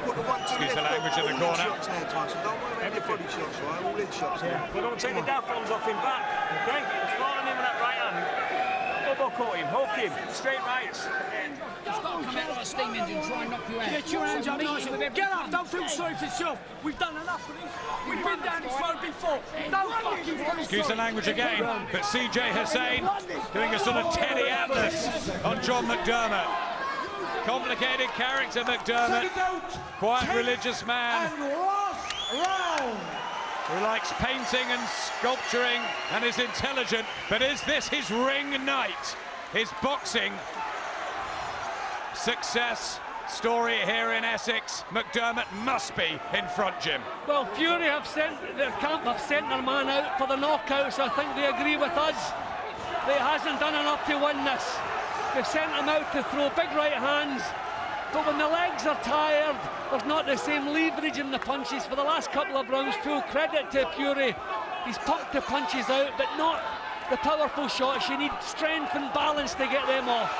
Put the 1-2 Excuse the left language in the all corner. shots now, Tyson. Don't worry about the body shots, right? All head shots. Yeah. But don't take the down thumbs off him back. Okay? It's following him with that right hand. Elbow caught him, hook him, straight rights. He's got to come out like a steam engine and try and knock you out. Get your hands up nice and get up, don't feel sorry for yourself. We've done enough of this. We've been down this road before. No fucking feel Excuse the language again, but CJ Hussain doing a sort of Teddy Atlas on John McDermott. Complicated character, McDermott. Quite religious man. Who likes painting and sculpturing and is intelligent, but is this his ring night? His boxing success story here in Essex. McDermott must be in front, Jim. Well, Fury have sent their camp, have sent their man out for the knockout, so I think they agree with us that he hasn't done enough to win this. They've sent him out to throw big right hands, but when the legs are tired, there's not the same leverage in the punches. For the last couple of rounds, full credit to Fury. He's pumped the punches out, but not the powerful shots. You need strength and balance to get them off.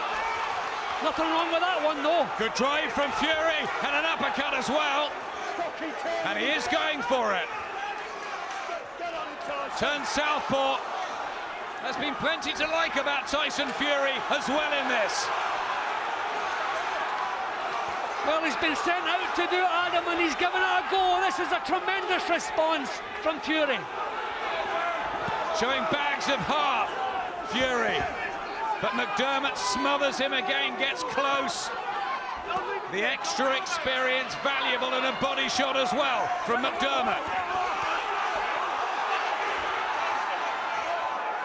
Nothing wrong with that one, though. Good drive from Fury, and an uppercut as well. And he is going for it. Turn southpaw. There's been plenty to like about Tyson Fury as well in this. Well, he's been sent out to do it, Adam, and he's given it a go. This is a tremendous response from Fury. Showing bags of heart, Fury. But McDermott smothers him again, gets close. The extra experience valuable, and a body shot as well from McDermott.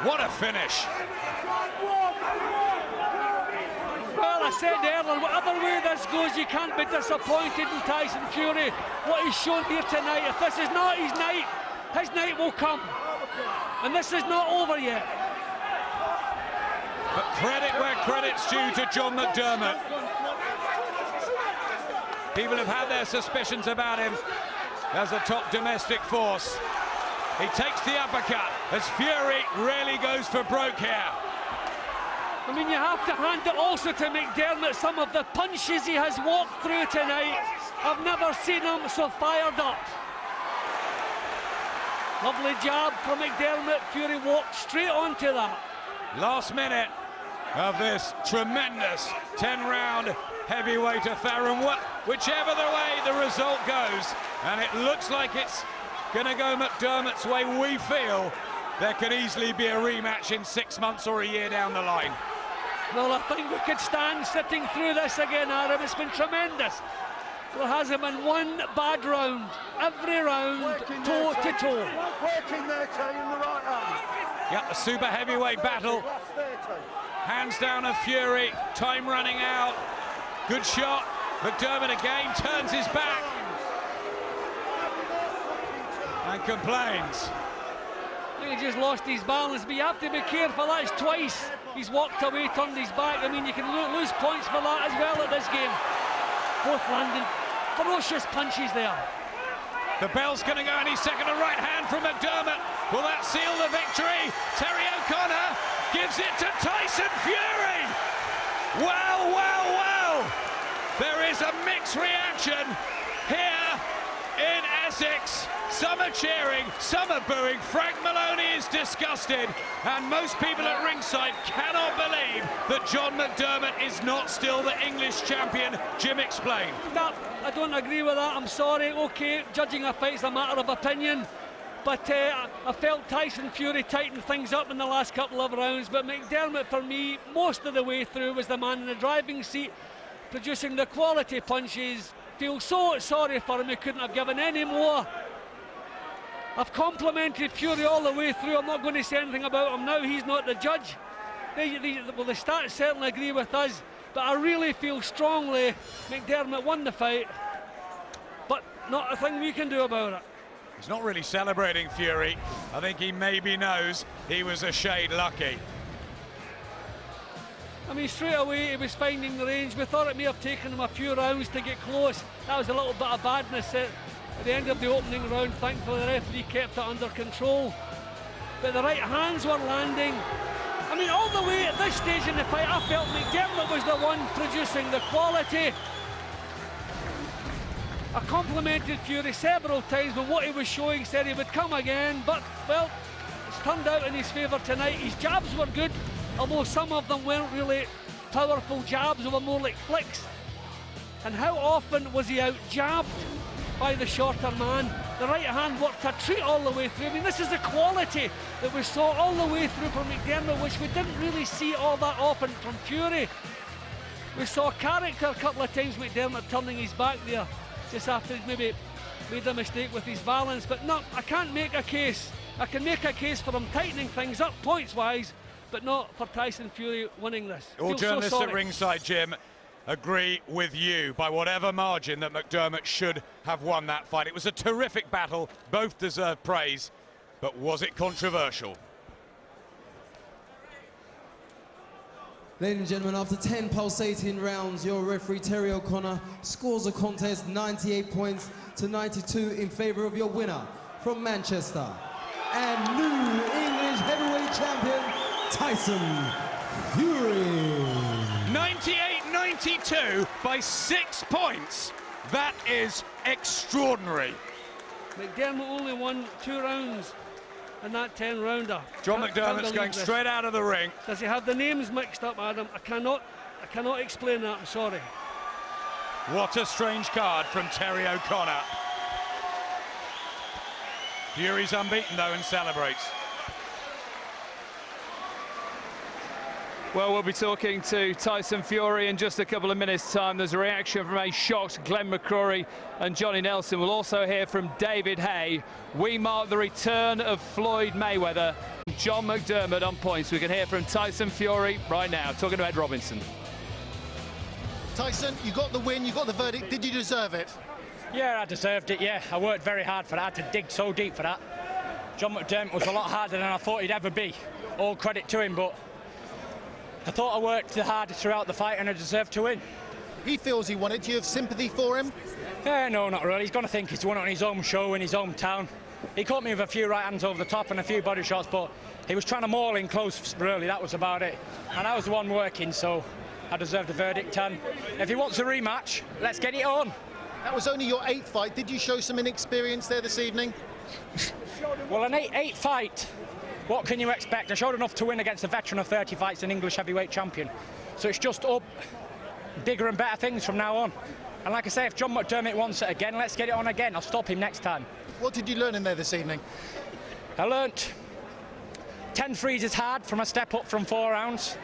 What a finish. Well, I said earlier, whatever way this goes, you can't be disappointed in Tyson Fury. What he's shown here tonight, if this is not his night will come. And this is not over yet. But credit where credit's due to John McDermott. People have had their suspicions about him as a top domestic force. He takes the uppercut as Fury really goes for broke here. I mean, you have to hand it also to McDermott. Some of the punches he has walked through tonight, I've never seen him so fired up. Lovely jab from McDermott. Fury walked straight onto that. Last minute of this tremendous 10-round heavyweight affair, and whichever the way the result goes, and it looks like it's going to go McDermott's way, we feel there could easily be a rematch in 6 months or a year down the line. Well, I think we could stand sitting through this again, Adam. It's been tremendous. There hasn't been one bad round. Every round, toe to toe. Working there, Tay, in the right hand. Yep, a super heavyweight battle. Hands down of Fury, time running out. Good shot. McDermott again turns his back and complains. I think he just lost his balance, but you have to be careful. That's twice he's walked away, turned his back. I mean, you can lose points for that as well at this game. Both landing ferocious punches there. The bell's going to go any second. A right hand from McDermott. Will that seal the victory? Terry O'Connor gives it to Tyson Fury. Wow, wow, wow. There is a mixed reaction here in Essex. Some are cheering, some are booing. Frank Maloney is disgusted, and most people at ringside cannot believe that John McDermott is not still the English champion. Jim, explain. No, I don't agree with that. I'm sorry. Okay, judging a fight's a matter of opinion, but I felt Tyson Fury tightened things up in the last couple of rounds, but McDermott, for me, most of the way through was the man in the driving seat, producing the quality punches. Feel so sorry for him. He couldn't have given any more. I've complimented Fury all the way through. I'm not going to say anything about him now. He's not the judge. Well, the stats certainly agree with us, but I really feel strongly McDermott won the fight, but not a thing we can do about it. He's not really celebrating Fury. I think he maybe knows he was a shade lucky. I mean, straight away he was finding the range. We thought it may have taken him a few rounds to get close. That was a little bit of badness At the end of the opening round, thankfully the referee kept it under control. But the right hands were landing. I mean, all the way at this stage in the fight, I felt McDermott was the one producing the quality. I complimented Fury several times, but what he was showing said he would come again. But, well, it's turned out in his favour tonight. His jabs were good, although some of them weren't really powerful jabs, they were more like flicks. And how often was he out jabbed by the shorter man? The right hand worked a treat all the way through. I mean, this is the quality that we saw all the way through from McDermott, which we didn't really see all that often from Fury. We saw character a couple of times, McDermott turning his back there, just after he's maybe made a mistake with his balance. But no, I can't make a case. I can make a case for him tightening things up points-wise, but not for Tyson Fury winning this. All journalists at ringside, Jim, agree with you by whatever margin that McDermott should have won that fight. It was a terrific battle, both deserve praise, but was it controversial? Ladies and gentlemen, after 10 pulsating rounds, your referee Terry O'Connor scores the contest 98 points to 92 in favour of your winner from Manchester and new English heavyweight champion Tyson Fury. 98-92 by 6 points. That is extraordinary. McDermott only won 2 rounds in that 10-rounder. John McDermott's going straight out of the ring. Does he have the names mixed up, Adam? I cannot explain that, I'm sorry. What a strange card from Terry O'Connor. Fury's unbeaten though and celebrates. Well, we'll be talking to Tyson Fury in just a couple of minutes' time. There's a reaction from a shocked Glenn McCrory and Johnny Nelson. We'll also hear from David Hay. We mark the return of Floyd Mayweather. John McDermott on points. We can hear from Tyson Fury right now, talking to Ed Robinson. Tyson, you got the win, you got the verdict. Did you deserve it? Yeah, I deserved it, yeah. I worked very hard for that. I had to dig so deep for that. John McDermott was a lot harder than I thought he'd ever be. All credit to him, but I thought I worked the hardest throughout the fight and I deserved to win. He feels he won it. Do you have sympathy for him? No, not really. He's going to think he's won it on his own show in his hometown. He caught me with a few right hands over the top and a few body shots, but he was trying to maul in close, really. That was about it. And I was the one working, so I deserved a verdict. And if he wants a rematch, let's get it on. That was only your 8th fight. Did you show some inexperience there this evening? Well, an 8 fight. What can you expect? I showed enough to win against a veteran of 30 fights, an English heavyweight champion. So it's just up bigger and better things from now on. And like I say, if John McDermott wants it again, let's get it on again. I'll stop him next time. What did you learn in there this evening? I learnt 10 threes is hard from a step up from 4 rounds.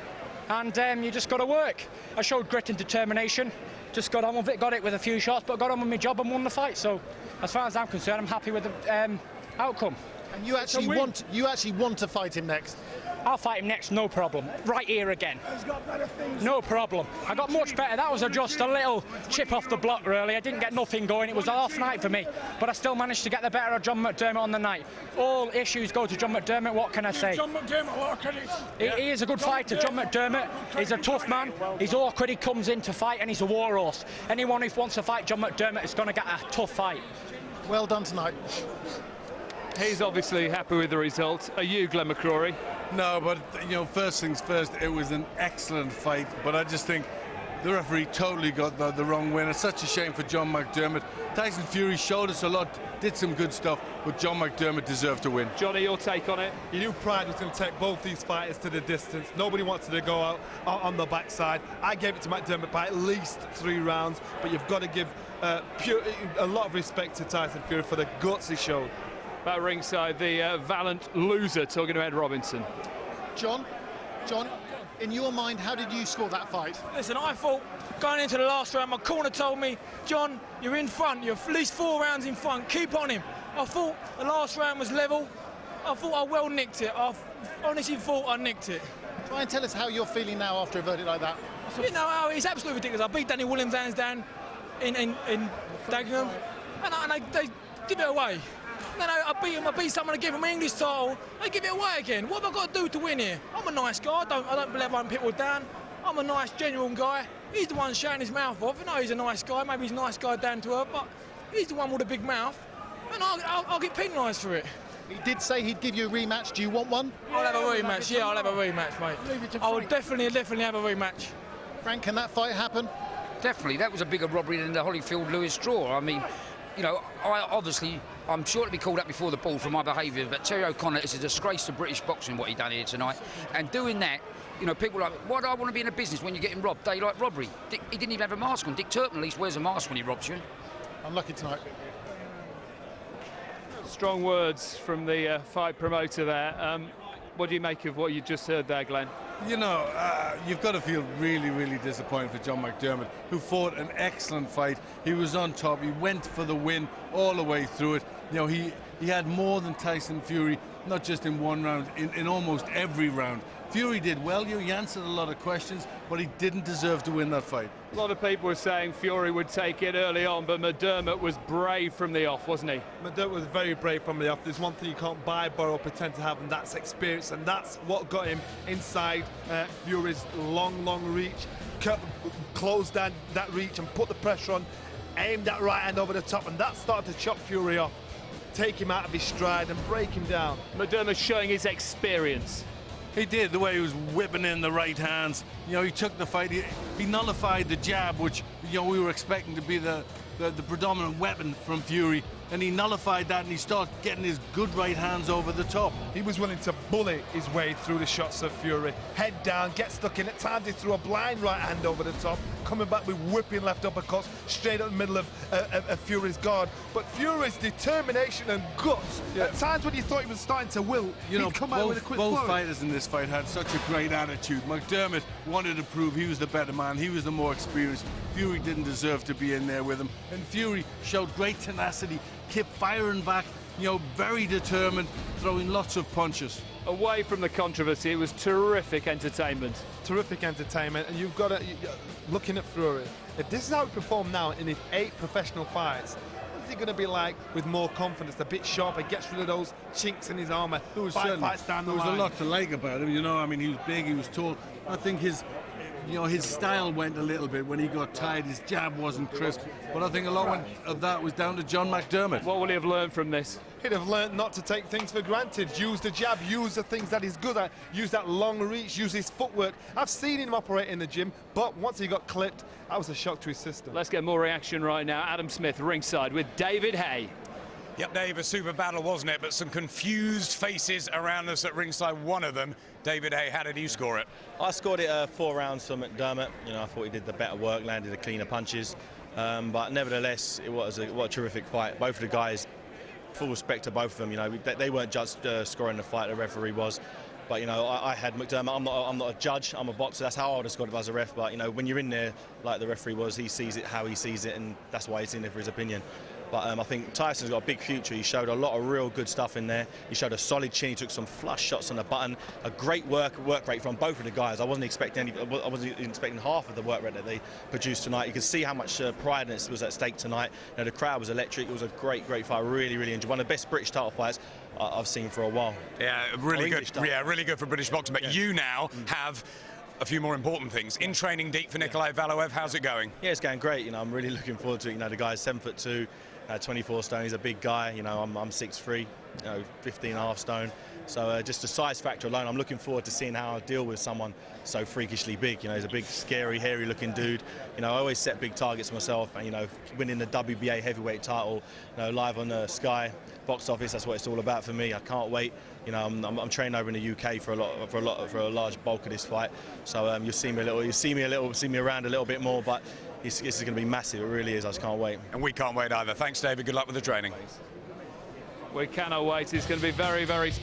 And you just got to work. I showed grit and determination. Just got on with it, got it with a few shots, but got on with my job and won the fight. So as far as I'm concerned, I'm happy with the outcome. And you actually want to fight him next? I'll fight him next, no problem. Right here again. He's got better things. No problem. I got much better. That was just a little chip off the block, really. I didn't get nothing going. It was an off night for me, but I still managed to get the better of John McDermott on the night. All issues go to John McDermott. What can I say? John McDermott, a lot of credit. He is a good fighter, John McDermott. He's a tough man. He's awkward. He comes in to fight, and he's a war horse. Anyone who wants to fight John McDermott is going to get a tough fight. Well done tonight. He's obviously happy with the result. Are you, Glenn McCrory? No, but, you know, first things first, it was an excellent fight, but I just think the referee totally got the wrong win. It's such a shame for John McDermott. Tyson Fury showed us a lot, did some good stuff, but John McDermott deserved to win. Johnny, your take on it? You knew Pride was going to take both these fighters to the distance. Nobody wanted to go out on the backside. I gave it to McDermott by at least 3 rounds, but you've got to give a lot of respect to Tyson Fury for the guts he showed. Back ringside, the valiant loser, talking to Ed Robinson. John, in your mind, how did you score that fight? Listen, I thought going into the last round, my corner told me, John, you're in front. You're at least 4 rounds in front. Keep on him. I thought the last round was level. I thought I well nicked it. I honestly thought I nicked it. Try and tell us how you're feeling now after a verdict like that. You know, it's absolutely ridiculous. I beat Danny Williams hands down in Dagenham, and they give it away. Then I beat someone to give him an English title. They give it away again. What have I got to do to win here? I'm a nice guy. I don't let one people down. I'm a nice, genuine guy. He's the one shouting his mouth off. I know he's a nice guy. Maybe he's a nice guy down to earth, but he's the one with a big mouth, and I'll get penalised for it. He did say he'd give you a rematch. Do you want one? I'll have a rematch. Yeah, I'll have a rematch, mate. I would definitely have a rematch. Frank, can that fight happen? Definitely. That was a bigger robbery than the Holyfield-Lewis draw. I mean, you know, I'm sure to be called up before the ball for my behaviour, but Terry O'Connor is a disgrace to British boxing what he done here tonight. And doing that, you know, people are like, why do I want to be in a business when you're getting robbed? Daylight robbery. He didn't even have a mask on. Dick Turpin at least wears a mask when he robs you. Unlucky tonight. Strong words from the fight promoter there. What do you make of what you just heard there, Glenn? You know, you've got to feel really, really disappointed for John McDermott, who fought an excellent fight. He was on top. He went for the win all the way through it. You know, he had more than Tyson Fury, not just in one round, in almost every round. Fury did well. He answered a lot of questions, but he didn't deserve to win that fight. A lot of people were saying Fury would take it early on, but McDermott was brave from the off, wasn't he? McDermott was very brave from the off. There's one thing you can't buy, borrow, pretend to have, and that's experience, and that's what got him inside Fury's long reach, closed down that reach and put the pressure on, aimed that right hand over the top, and that started to chop Fury off, take him out of his stride and break him down. McDermott showing his experience. He did, the way he was whipping in the right hands. You know, he took the fight, he nullified the jab, which, you know, we were expecting to be the predominant weapon from Fury, and he nullified that, and he started getting his good right hands over the top. He was willing to bully his way through the shots of Fury. Head down, get stuck in. At times he threw a blind right hand over the top, coming back with whipping left uppercuts straight up the middle of Fury's guard. But Fury's determination and guts, at times when you thought he was starting to wilt, you know, he'd come out with a quick both flurry. fighters in this fight had such a great attitude. McDermott wanted to prove he was the better man, he was the more experienced. Fury didn't deserve to be in there with him, and Fury showed great tenacity, kept firing back, you know, very determined, throwing lots of punches. Away from the controversy, it was terrific entertainment. Terrific entertainment, and you've got to, looking at Fury, if this is how he performed now in his 8 professional fights, what's he going to be like with more confidence, a bit sharper, gets rid of those chinks in his armour, 5 fights down the line. There was a lot to like about him, you know. I mean, he was big, he was tall. I think his style went a little bit when he got tired. His jab wasn't crisp, but I think a lot of that was down to John McDermott. What will he have learned from this? He'd have learned not to take things for granted. Use the jab, use the things that he's good at, use that long reach, use his footwork. I've seen him operate in the gym, but once he got clipped, that was a shock to his system. Let's get more reaction right now. Adam Smith ringside with David Hay. Yep, Dave, a super battle, wasn't it? But some confused faces around us at ringside. One of them, David Hay. How did you score it? I scored it 4 rounds for McDermott. You know, I thought he did the better work, landed the cleaner punches. But nevertheless, what a terrific fight. Both of the guys, full respect to both of them. You know, they weren't just scoring the fight. The referee was. But you know, I had McDermott. I'm not a judge. I'm a boxer. That's how I would have scored if I was a ref. But you know, when you're in there, like the referee was, he sees it how he sees it, and that's why he's in there for his opinion. But I think Tyson's got a big future. He showed a lot of real good stuff in there. He showed a solid chin. He took some flush shots on the button. A great work rate from both of the guys. I wasn't expecting half of the work rate that they produced tonight. You could see how much pride was at stake tonight. You know, the crowd was electric. It was a great fight. Really enjoyed. One of the best British title fights I've seen for a while. Yeah, really good. Yeah, really good for British boxing. But you now have a few more important things. In training deep for Nikolai Valoev, how's it going? Yeah, it's going great. You know, I'm really looking forward to it. You know, the guy's 7'2". 24 stone. He's a big guy. You know, I'm 6'3", you know, 15.5 stone. So just the size factor alone, I'm looking forward to seeing how I deal with someone so freakishly big. You know, he's a big, scary, hairy-looking dude. You know, I always set big targets myself. And you know, winning the WBA heavyweight title, you know, live on Sky box office. That's what it's all about for me. I can't wait. You know, I'm training over in the UK for a large bulk of this fight. So you'll see me around a little bit more, but. This is going to be massive. It really is. I just can't wait. And we can't wait either. Thanks, David. Good luck with the training. We cannot wait. It's going to be very special.